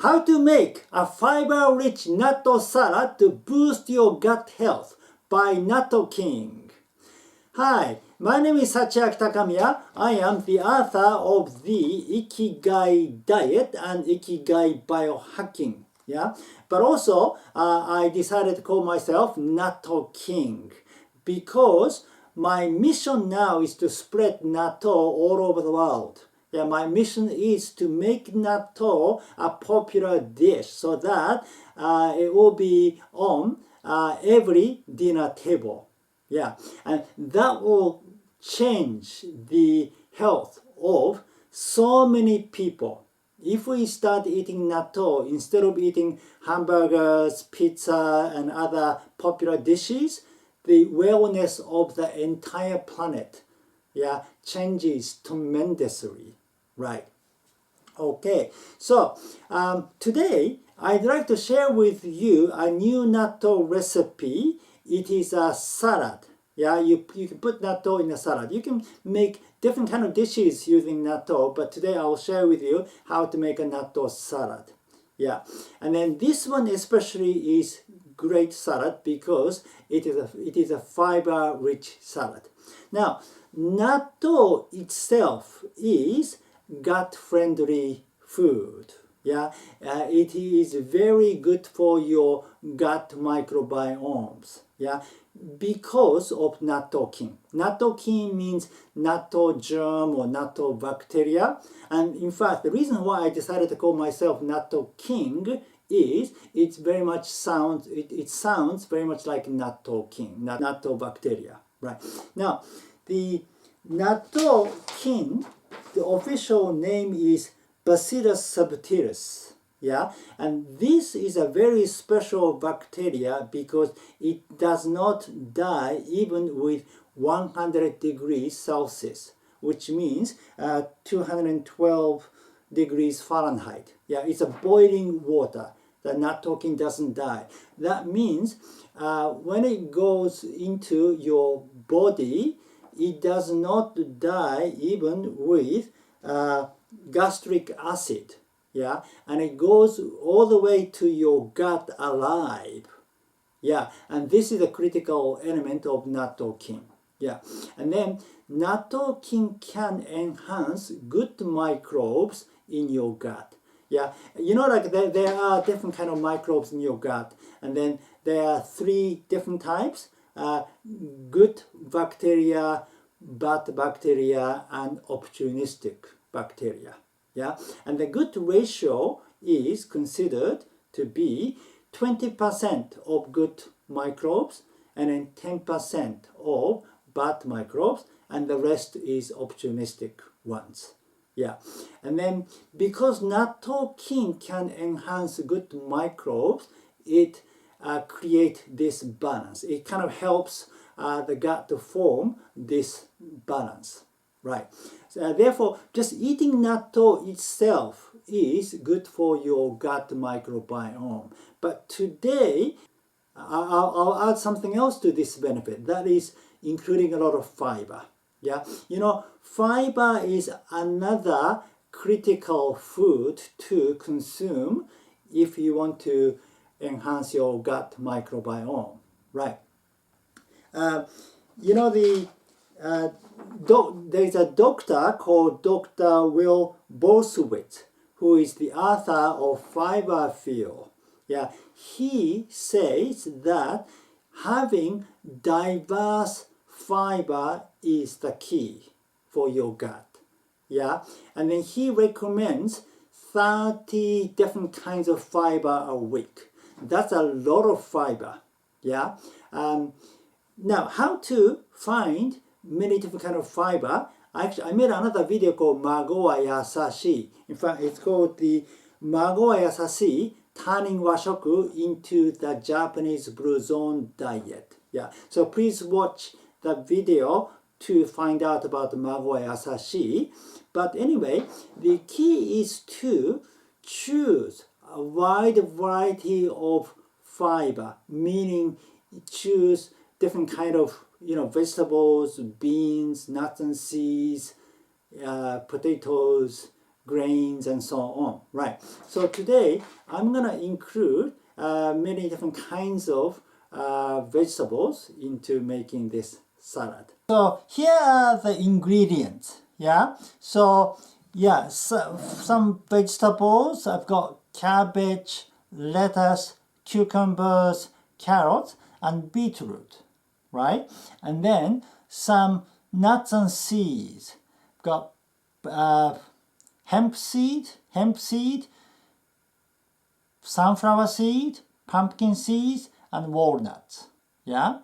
How to make a fiber-rich natto salad to boost your gut health by Natto Kin. Hi, my name is Sachiaki Takamiya. I am the author of the Ikigai diet and Ikigai biohacking. Yeah, but also I decided to call myself Natto Kin because my mission now is to spread natto all over the world. Yeah, my mission is to make natto a popular dish so that it will be on every dinner table. Yeah, and that will change the health of so many people. If we start eating natto instead of eating hamburgers, pizza, and other popular dishes, the wellness of the entire planet, yeah, changes tremendously. Right. Okay. So today I'd like to share with you a new natto recipe. It is a salad. Yeah, you can put natto in a salad. You can make different kind of dishes using natto, but today I'll share with you how to make a natto salad. Yeah, and then this one especially is great salad because it is a fiber-rich salad. Now, natto itself is gut-friendly food. Yeah, it is very good for your gut microbiomes. Yeah, because of Natto Kin. Natto Kin means natto germ or natto bacteria. And in fact, the reason why I decided to call myself Natto Kin is it sounds very much like Natto Kin, natto bacteria. Right. Now, the Natto Kin, the official name is Bacillus subtilis. Yeah, and this is a very special bacteria because it does not die even with 100 degrees Celsius, which means 212 degrees Fahrenheit. Yeah, it's a boiling water. The Natto Kin doesn't die. That means when it goes into your body, it does not die even with gastric acid. Yeah, and it goes all the way to your gut alive. Yeah, and this is a critical element of Natto Kin. Yeah, and then Natto Kin can enhance good microbes in your gut. Yeah, you know, like there are different kind of microbes in your gut, and then there are 3 different types: good bacteria, bad bacteria, and opportunistic bacteria. Yeah, and the good ratio is considered to be 20% of good microbes and then 10% of bad microbes, and the rest is opportunistic ones. Yeah, and then because Natto Kin can enhance good microbes, it creates this balance. It kind of helps the gut to form this balance. Right. So, therefore, just eating natto itself is good for your gut microbiome. But today, I'll add something else to this benefit. That is including a lot of fiber. Yeah, you know, fiber is another critical food to consume if you want to enhance your gut microbiome. Right. You know, there's a doctor called Dr. Will Bolsowitz, who is the author of Fiber Fuel. Yeah, he says that having diverse fiber is the key for your gut. Yeah, and then he recommends 30 different kinds of fiber a week. That's a lot of fiber. Yeah. Now, how to find many different kind of fiber? Actually, I made another video called Mago wa Yasashi. In fact, it's called the Mago wa Yasashi, turning washoku into the Japanese Blue Zone diet. Yeah, so please watch the video to find out about Mago wa Yasashi. But anyway, the key is to choose a wide variety of fiber, meaning choose different kind of vegetables, beans, nuts and seeds, potatoes, grains and so on, right? So today I'm gonna include many different kinds of vegetables into making this salad. So here are the ingredients, yeah? So yeah, so some vegetables. I've got cabbage, lettuce, cucumbers, carrots, and beetroot, right? And then some nuts and seeds. Got hemp seed, sunflower seed, pumpkin seeds, and walnuts. Yeah.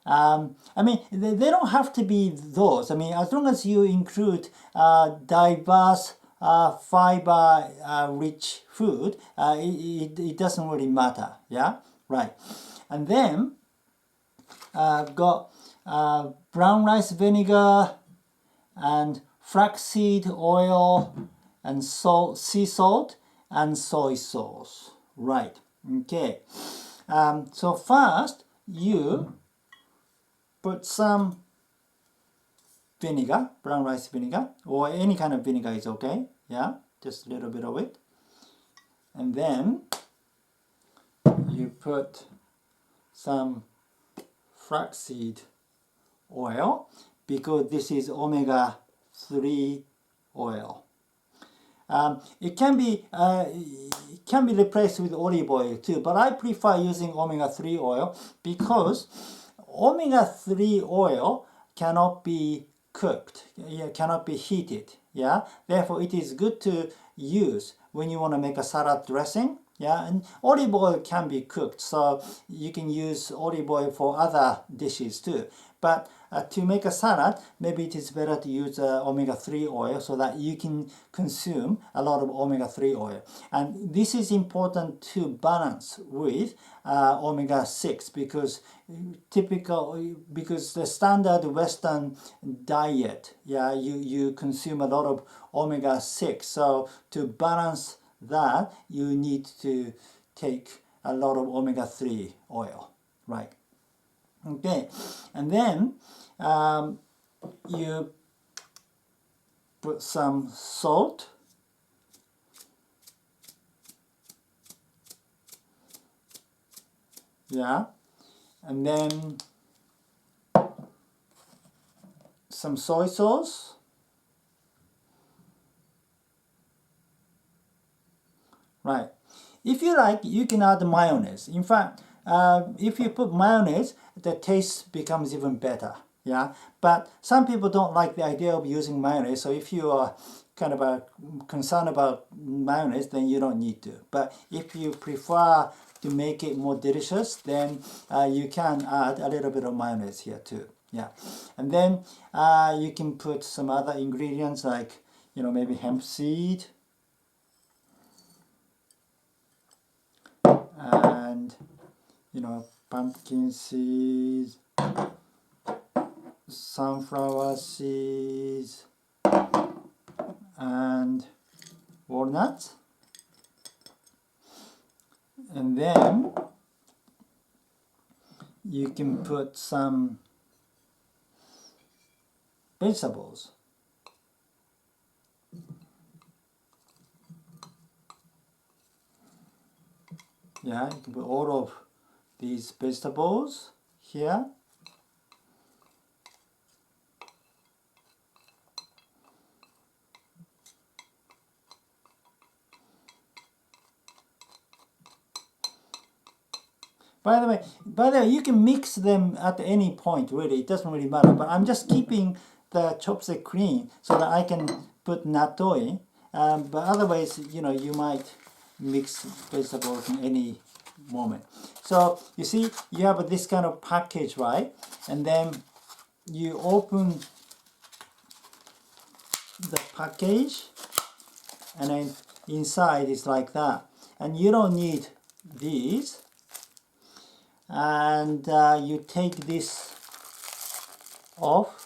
I mean, they don't have to be those. I mean, as long as you include diverse fiber-rich food, it doesn't really matter. Yeah, right. And then got brown rice vinegar and flaxseed oil and sea salt and soy sauce. Right. Okay. So first you put some vinegar, brown rice vinegar, or any kind of vinegar is okay. Yeah, just a little bit of it. And then you put some flaxseed oil because this is omega-3 oil. It can be replaced with olive oil too, but I prefer using omega-3 oil because omega-3 oil cannot be cooked, cannot be heated. Yeah, therefore it is good to use when you want to make a salad dressing. Yeah, and olive oil can be cooked, so you can use olive oil for other dishes too. But to make a salad, maybe it is better to use omega-3 oil so that you can consume a lot of omega-3 oil. And this is important to balance with omega-6 because because the standard Western diet, yeah, you consume a lot of omega-6. So to balance that, you need to take a lot of omega-3 oil, right? Okay, and then you put some salt, yeah, and then some soy sauce, right? If you like, you can add mayonnaise. In fact, if you put mayonnaise, the taste becomes even better. Yeah, but some people don't like the idea of using mayonnaise. So if you are kind of concerned about mayonnaise, then you don't need to. But if you prefer to make it more delicious, then you can add a little bit of mayonnaise here too. Yeah, and then you can put some other ingredients like maybe hemp seed. And pumpkin seeds, sunflower seeds, and walnuts. And then you can put some vegetables. Yeah, you can put all of these vegetables here. By the way, you can mix them at any point, really. It doesn't really matter. But I'm just keeping the chopstick clean so that I can put natto in. But otherwise, you might mix vegetables in any moment. So you see, you have this kind of package, right? And then you open the package, and then inside is like that. And you don't need these. And you take this off.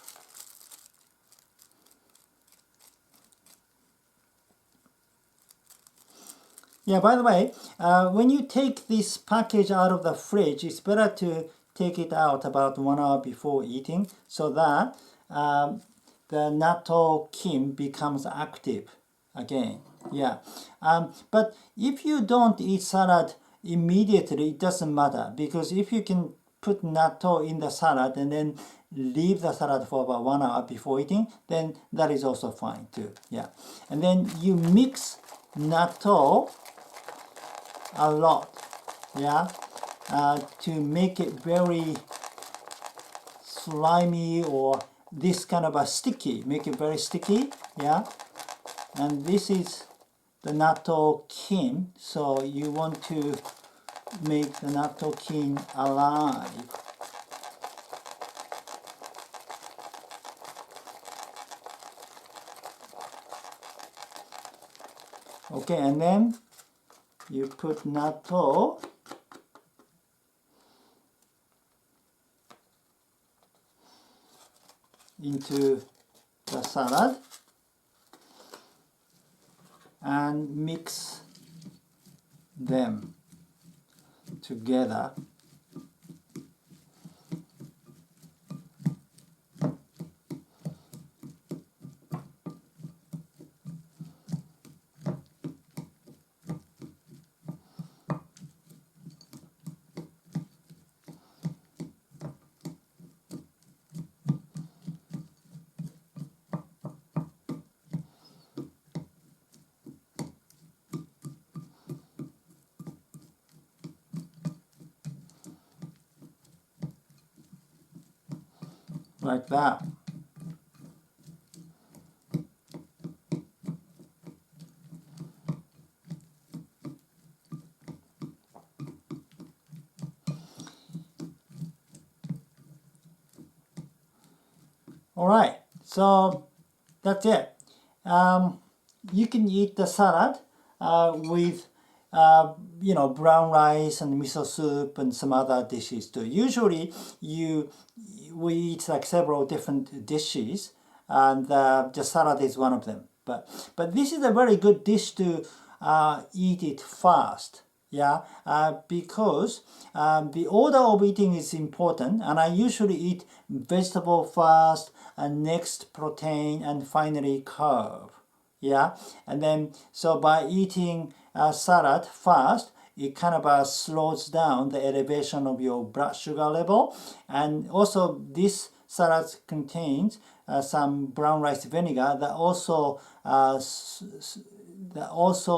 Yeah, by the way, when you take this package out of the fridge, it's better to take it out about 1 hour before eating so that the Natto Kin becomes active. again. Yeah. But if you don't eat salad immediately, it doesn't matter, because if you can put natto in the salad and then leave the salad for about 1 hour before eating, then that is also fine too. Yeah. And then you mix natto a lot, yeah, to make it very slimy, or this kind of a sticky, make it very sticky, yeah. And this is the Natto Kin, so you want to make the Natto Kin alive. Okay, and then you put natto into the salad and mix them together. Like that. All right, so that's it. You can eat the salad with brown rice and miso soup and some other dishes too. Usually we eat like several different dishes, and the salad is one of them. But this is a very good dish to eat it fast. Yeah, because the order of eating is important, and I usually eat vegetable first, and next protein, and finally carb. Yeah, and then so by eating salad fast, it kind of slows down the elevation of your blood sugar level, and also this salad contains some brown rice vinegar that also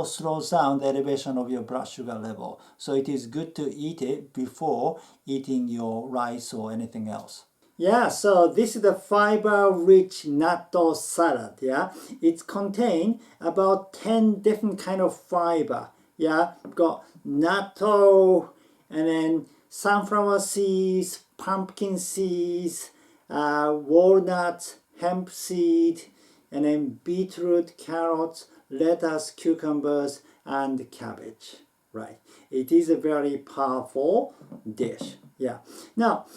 slows down the elevation of your blood sugar level. So it is good to eat it before eating your rice or anything else. Yeah, so this is the fiber-rich natto salad, yeah. It's contain about 10 different kind of fiber, yeah. Got natto, and then sunflower seeds, pumpkin seeds, walnuts, hemp seed, and then beetroot, carrots, lettuce, cucumbers, and cabbage, right. It is a very powerful dish, yeah. Now,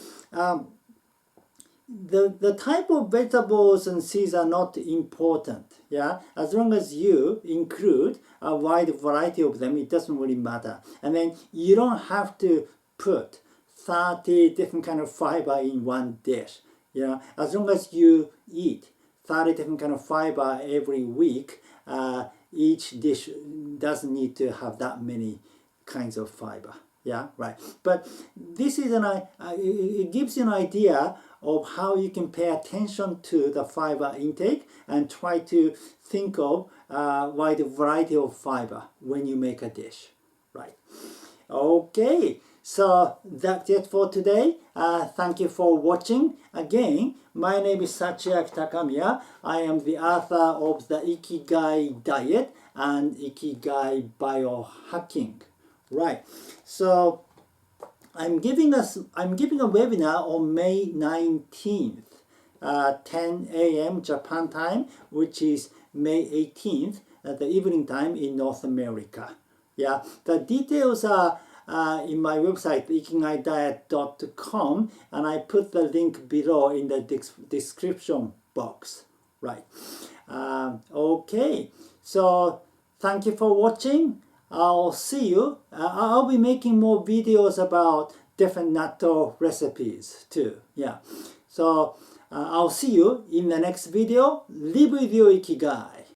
the type of vegetables and seeds are not important, yeah. As long as you include a wide variety of them, it doesn't really matter. And then you don't have to put 30 different kind of fiber in one dish, yeah. As long as you eat 30 different kind of fiber every week, each dish doesn't need to have that many kinds of fiber. Yeah, right. But this is it gives you an idea of how you can pay attention to the fiber intake and try to think of wide variety of fiber when you make a dish, right? Okay, so that's it for today. Thank you for watching. Again, my name is Sachiaki Takamiya. I am the author of the Ikigai diet and Ikigai biohacking. Right. So I'm giving a webinar on May 19th, 10 a.m. Japan time, which is May 18th at the evening time in North America. Yeah, the details are in my website, ikigaidiet.com, and I put the link below in the description box. Right. Okay, so thank you for watching. I'll see you. I'll be making more videos about different natto recipes too. Yeah. So I'll see you in the next video. Live with your Ikigai.